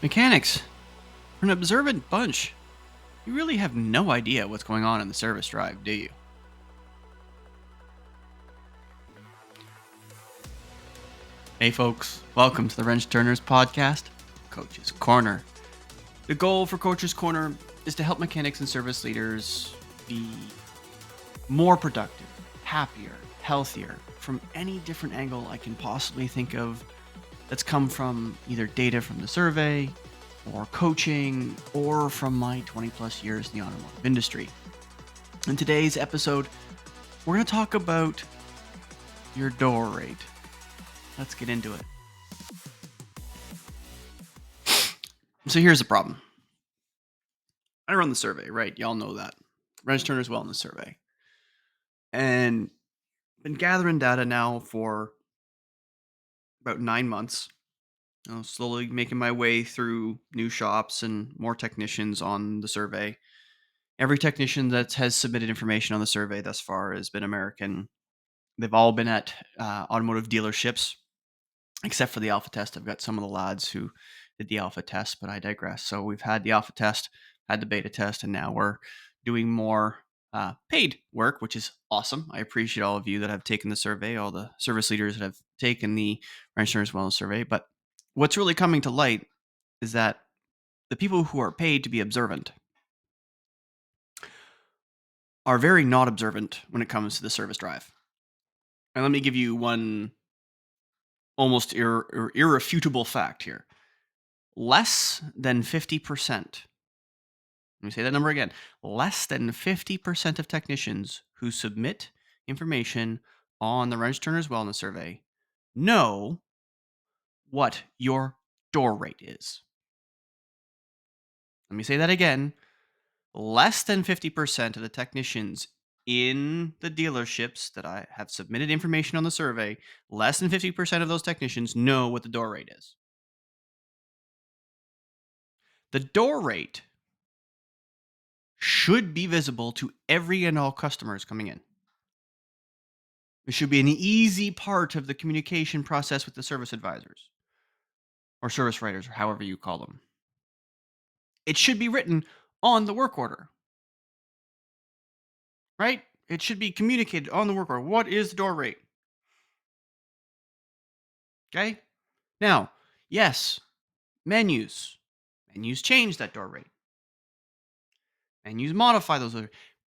Mechanics, for an observant bunch, you really have no idea what's going on in the service drive, do you? Hey folks, welcome to the Wrench Turners podcast, Coach's Corner. The goal for Coach's Corner is to help mechanics and service leaders be more productive, happier, healthier from any different angle I can possibly think of that's come from either data from the survey or coaching or from my 20 plus years in the automotive industry. In today's episode, we're going to talk about your door rate. Let's get into it. So here's the problem. I run the survey, right? Y'all know that. Wrench Turner's Wellness Survey. And been gathering data now for about 9 months. Slowly making my way through new shops and more technicians on the survey. Every technician that has submitted information on the survey thus far has been American. They've all been at automotive dealerships, except for the alpha test. I've got some of the lads who did the alpha test, but I digress. So we've had the alpha test, had the beta test, and now we're doing more paid work, which is awesome. I appreciate all of you that have taken the survey, all the service leaders that have taken the Wrench Turners Wellness Survey. But what's really coming to light is that the people who are paid to be observant are very not observant when it comes to the service drive. And let me give you one almost irrefutable fact here. Less than 50%. Let me say that number again. Less than 50% of technicians who submit information on the Wrench Turners Wellness Survey know what your door rate is. Let me say that again. Less than 50% of the technicians in the dealerships that I have submitted information on the survey, less than 50% of those technicians know what the door rate is. The door rate should be visible to every and all customers coming in. It should be an easy part of the communication process with the service advisors or service writers, or however you call them. It should be written on the work order, right? It should be communicated on the work order. What is the door rate? Okay. Now, yes, menus change that door rate. Menus modify those,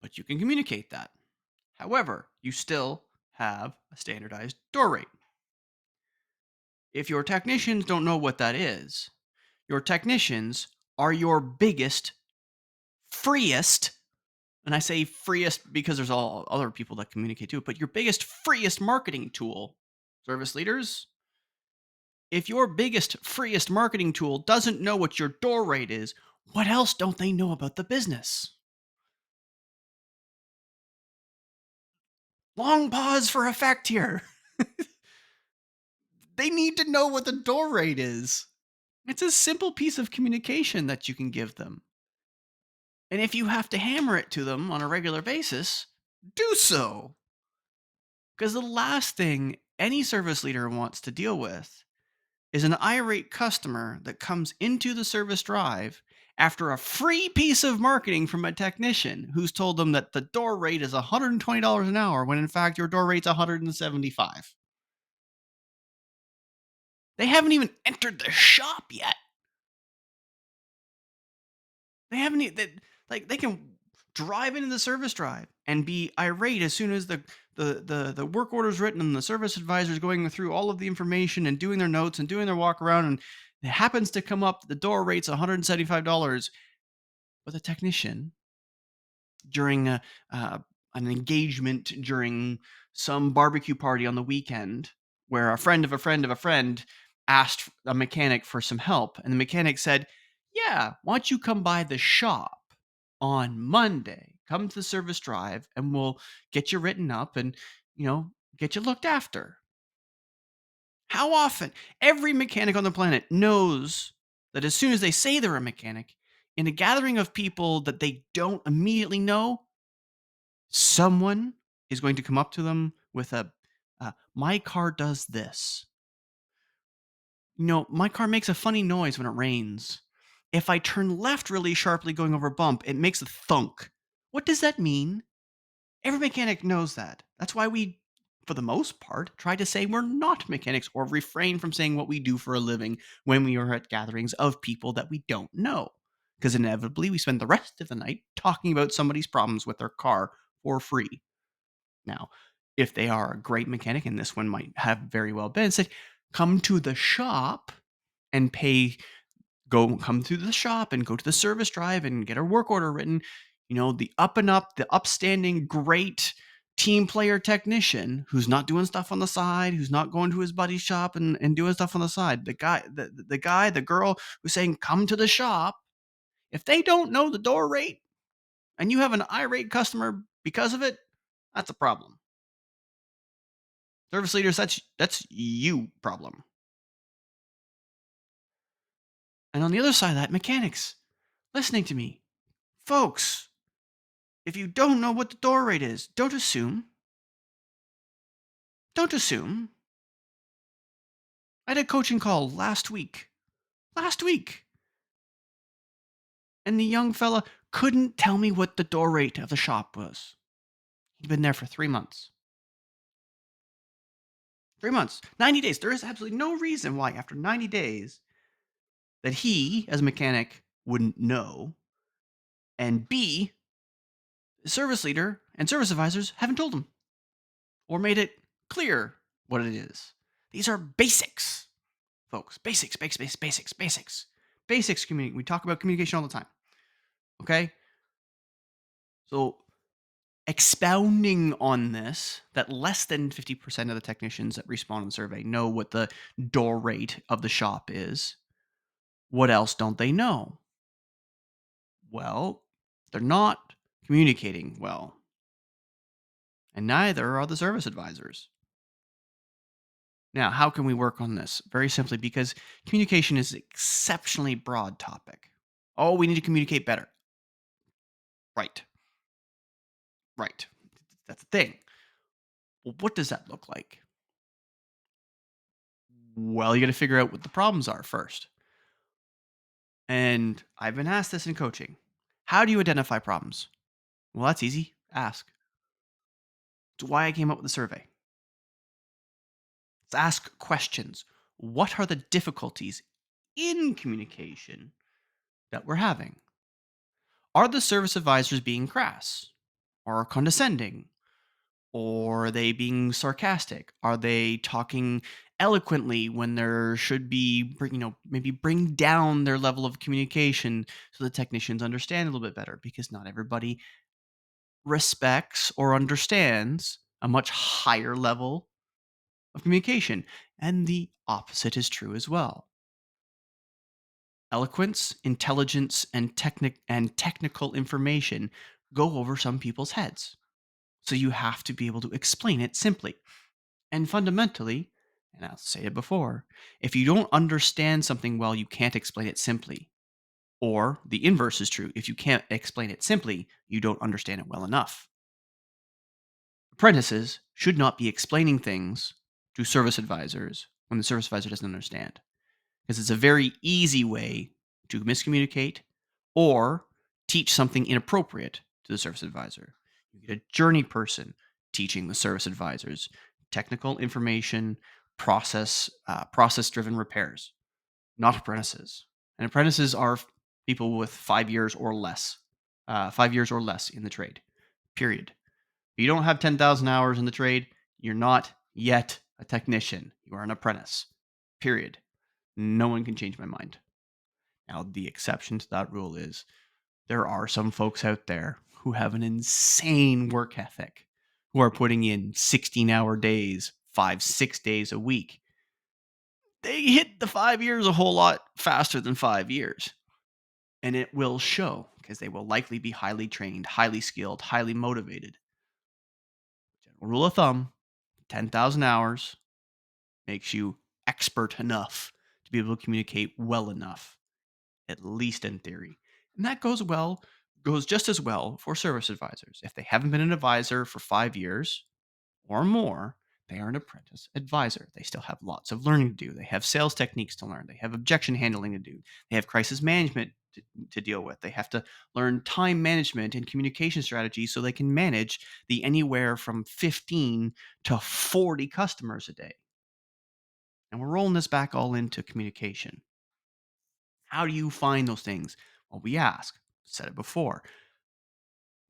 but you can communicate that. However, you still have a standardized door rate. If your technicians don't know what that is, your technicians are your biggest, freest, and I say freest because there's all other people that communicate too, but your biggest, freest marketing tool, service leaders. If your biggest, freest marketing tool doesn't know what your door rate is, what else don't they know about the business? Long pause for effect here. They need to know what the door rate is. It's a simple piece of communication that you can give them. And if you have to hammer it to them on a regular basis, do so. Because the last thing any service leader wants to deal with is an irate customer that comes into the service drive after a free piece of marketing from a technician who's told them that the door rate is $120 an hour when in fact your door rate's $175. They haven't even entered the shop yet. They haven't they can drive into the service drive and be irate as soon as the work order is written and the service advisor is going through all of the information and doing their notes and doing their walk around, and it happens to come up the door rate's $175, but the technician during an engagement during some barbecue party on the weekend where a friend of a friend of a friend asked a mechanic for some help, and the mechanic said, yeah, why don't you come by the shop on Monday? Come to the service drive and we'll get you written up and, get you looked after. How often? Every mechanic on the planet knows that as soon as they say they're a mechanic, in a gathering of people that they don't immediately know, someone is going to come up to them with my car does this. My car makes a funny noise when it rains. If I turn left really sharply going over a bump, it makes a thunk. What does that mean? Every mechanic knows that. That's why we, for the most part, try to say we're not mechanics or refrain from saying what we do for a living when we are at gatherings of people that we don't know. Because inevitably, we spend the rest of the night talking about somebody's problems with their car for free. Now, if they are a great mechanic, and this one might have very well been, say, come to the shop and pay come to the shop and go to the service drive and get a work order written. The up and up, the upstanding, great team player technician who's not doing stuff on the side, who's not going to his buddy's shop and doing stuff on the side. The girl who's saying, come to the shop. If they don't know the door rate and you have an irate customer because of it, that's a problem. Service leaders, that's you problem. And on the other side of that, mechanics, listening to me. Folks, if you don't know what the door rate is, don't assume. Don't assume. I had a coaching call last week. Last week. And the young fella couldn't tell me what the door rate of the shop was. He'd been there for 3 months. 3 months. 90 days. There is absolutely no reason why, after 90 days, that he, as a mechanic, wouldn't know. And B, the service leader and service advisors haven't told him or made it clear what it is. These are basics, folks. Basics. Basics communication. We talk about communication all the time. Okay? So, expounding on this, that less than 50% of the technicians that respond in the survey know what the door rate of the shop is. What else don't they know? Well, they're not communicating well, and neither are the service advisors. Now, how can we work on this? Very simply, because communication is an exceptionally broad topic. Oh, we need to communicate better. Right, right. That's the thing. Well, what does that look like? Well, you got to figure out what the problems are first. And I've been asked this in coaching. How do you identify problems? Well, that's easy. Ask. It's why I came up with the survey. Let's ask questions. What are the difficulties in communication that we're having? Are the service advisors being crass or condescending? Or are they being sarcastic? Are they talking eloquently when there should be, maybe bring down their level of communication so the technicians understand a little bit better? Because not everybody respects or understands a much higher level of communication. And the opposite is true as well. Eloquence, intelligence, and technical information go over some people's heads. So you have to be able to explain it simply. And fundamentally, and I'll say it before, if you don't understand something well, you can't explain it simply. Or the inverse is true. If you can't explain it simply, you don't understand it well enough. Apprentices should not be explaining things to service advisors when the service advisor doesn't understand, because it's a very easy way to miscommunicate or teach something inappropriate to the service advisor. You get a journey person teaching the service advisors technical information, process driven repairs, not apprentices. And apprentices are people with 5 years or less, 5 years or less in the trade. Period. If you don't have 10,000 hours in the trade, you're not yet a technician. You are an apprentice. Period. No one can change my mind. Now, the exception to that rule is there are some folks out there who have an insane work ethic, who are putting in 16-hour days, 5, 6 days a week. They hit the 5 years a whole lot faster than 5 years. And it will show because they will likely be highly trained, highly skilled, highly motivated. General rule of thumb, 10,000 hours makes you expert enough to be able to communicate well enough, at least in theory. And that goes just as well for service advisors. If they haven't been an advisor for 5 years or more, They are an apprentice advisor. They still have lots of learning to do. They have sales techniques to learn. They have objection handling to do. They have crisis management to deal with. They have to learn time management and communication strategies so they can manage the anywhere from 15 to 40 customers a day. And we're rolling this back all into communication. How do you find those things? Well, we ask. Said it before.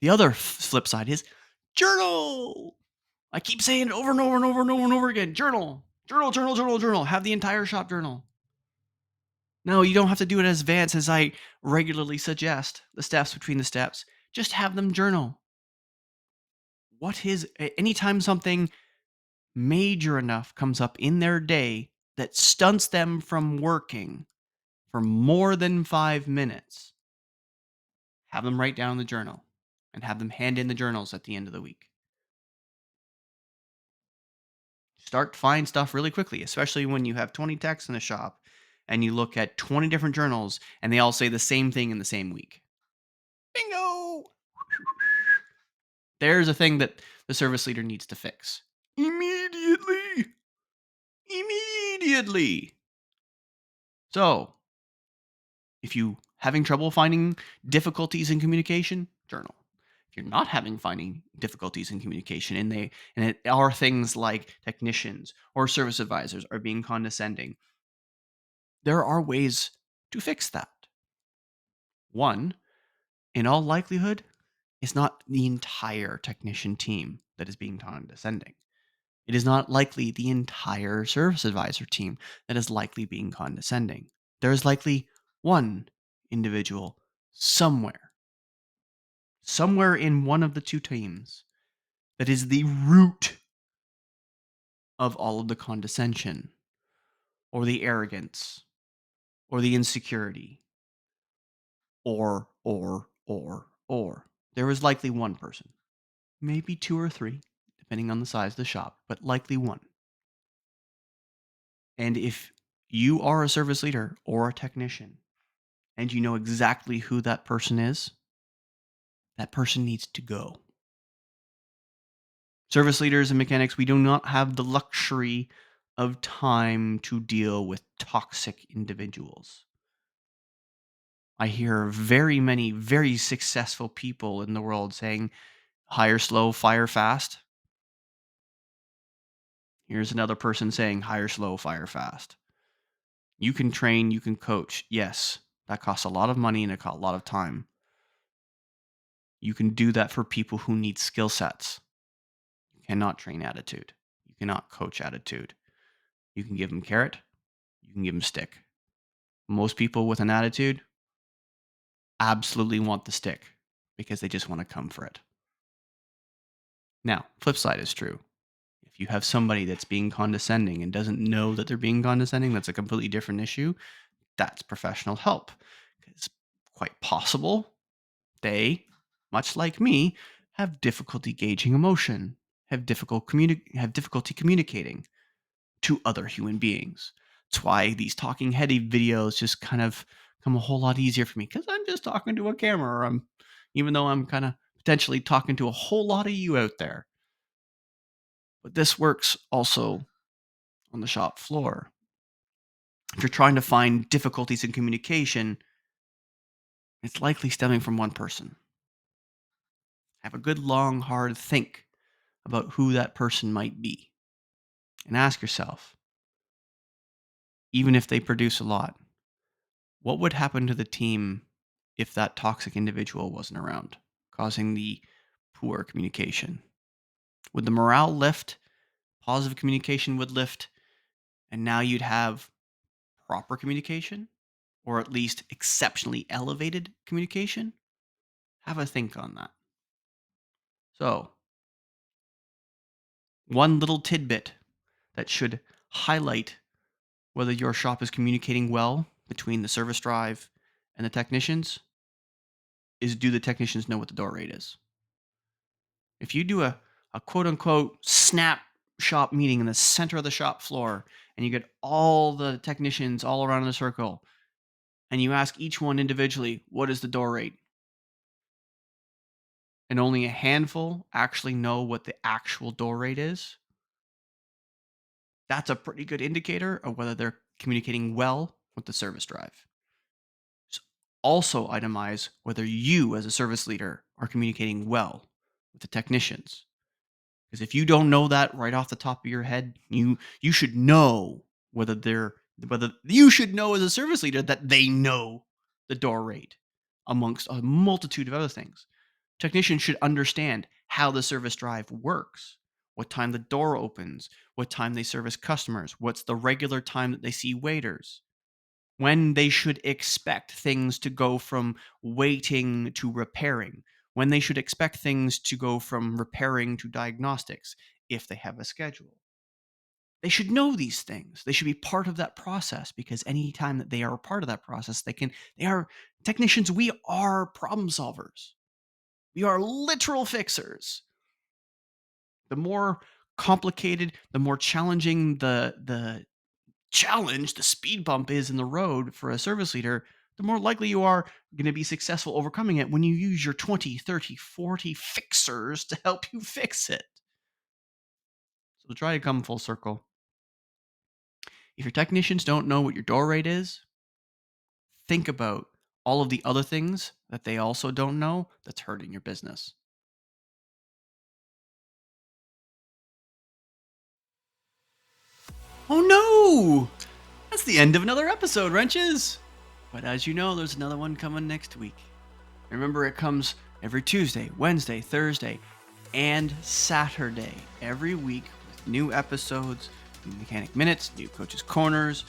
The other flip side is journal. I keep saying it over and over and over and over and over again. Journal, journal, journal, journal, journal. Have the entire shop journal. No, you don't have to do it as advanced as I regularly suggest. The steps between the steps. Just have them journal. Anytime something major enough comes up in their day that stunts them from working for more than 5 minutes, have them write down in the journal and have them hand in the journals at the end of the week. Start to find stuff really quickly, especially when you have 20 techs in the shop and you look at 20 different journals and they all say the same thing in the same week. Bingo! There's a thing that the service leader needs to fix. Immediately! Immediately! So, if you having trouble finding difficulties in communication, journal. If you're not finding difficulties in communication and it are things like technicians or service advisors are being condescending, there are ways to fix that. One, in all likelihood, it's not the entire technician team that is being condescending. It is not likely the entire service advisor team that is likely being condescending. There is likely one individual somewhere in one of the two teams that is the root of all of the condescension or the arrogance or the insecurity or. There is likely one person, maybe two or three, depending on the size of the shop, but likely one. And if you are a service leader or a technician and you know exactly who that person is, that person needs to go. Service leaders and mechanics, we do not have the luxury of time to deal with toxic individuals. I hear very many very successful people in the world saying, hire slow, fire fast. Here's another person saying, hire slow, fire fast. You can train, you can coach. Yes, that costs a lot of money and it costs a lot of time. You can do that for people who need skill sets. You cannot train attitude. You cannot coach attitude. You can give them carrot. You can give them stick. Most people with an attitude absolutely want the stick because they just want to come for it. Now, flip side is true. If you have somebody that's being condescending and doesn't know that they're being condescending, that's a completely different issue. That's professional help. It's quite possible they, much like me, have difficulty gauging emotion, have difficulty communicating to other human beings. That's why these talking heady videos just kind of come a whole lot easier for me because I'm just talking to a camera, or even though I'm kind of potentially talking to a whole lot of you out there. But this works also on the shop floor. If you're trying to find difficulties in communication, it's likely stemming from one person. Have a good, long, hard think about who that person might be. And ask yourself, even if they produce a lot, what would happen to the team if that toxic individual wasn't around, causing the poor communication? Would the morale lift? Positive communication would lift, and now you'd have proper communication, or at least exceptionally elevated communication? Have a think on that. So, one little tidbit that should highlight whether your shop is communicating well between the service drive and the technicians is, do the technicians know what the door rate is? If you do a quote unquote snap shop meeting in the center of the shop floor and you get all the technicians all around in a circle and you ask each one individually, what is the door rate? And only a handful actually know what the actual door rate is, That's a pretty good indicator of whether they're communicating well with the service drive. S- Also, itemize whether you, as a service leader, are communicating well with the technicians. Because if you don't know that right off the top of your head, you should know whether you should know as a service leader that they know the door rate, amongst a multitude of other things. Technicians should understand how the service drive works, what time the door opens, what time they service customers, what's the regular time that they see waiters, when they should expect things to go from waiting to repairing, when they should expect things to go from repairing to diagnostics if they have a schedule. They should know these things. They should be part of that process, because anytime that they are a part of that process, they are technicians. We are problem solvers. We are literal fixers. The more complicated, the more challenging the speed bump is in the road for a service leader, the more likely you are going to be successful overcoming it when you use your 20, 30, 40 fixers to help you fix it. So try to come full circle. If your technicians don't know what your door rate is, think about all of the other things that they also don't know that's hurting your business. Oh no! That's the end of another episode, Wrenches! But as you know, there's another one coming next week. Remember, it comes every Tuesday, Wednesday, Thursday, and Saturday every week with new episodes, new Mechanic Minutes, new Coaches Corners,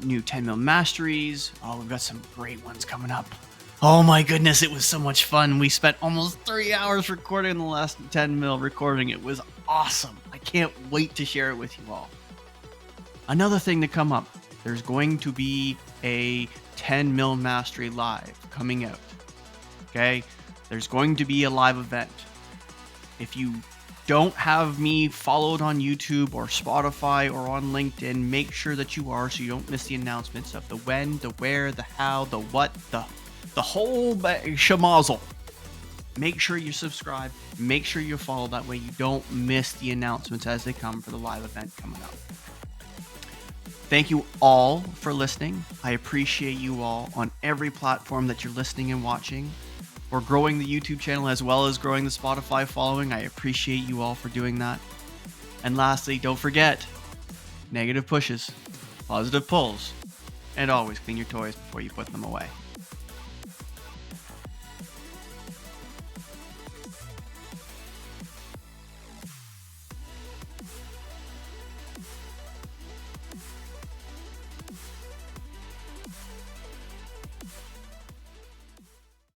new 10 mil masteries. Oh, we've got some great ones coming up. Oh my goodness, it was so much fun. We spent almost 3 hours recording the last 10 mil recording. It was awesome. I can't wait to share it with you all. Another thing to come up, there's going to be a 10 mil mastery live coming out. Okay, there's going to be a live event. If you don't have me followed on YouTube or Spotify or on LinkedIn, make sure that you are, so you don't miss the announcements of the when, the where, the how, the what, the whole schmozzle. Make sure you subscribe. Make sure you follow. That way you don't miss the announcements as they come for the live event coming up. Thank you all for listening. I appreciate you all on every platform that you're listening and watching. We're growing the YouTube channel as well as growing the Spotify following. I appreciate you all for doing that. And lastly, don't forget, negative pushes, positive pulls, and always clean your toys before you put them away.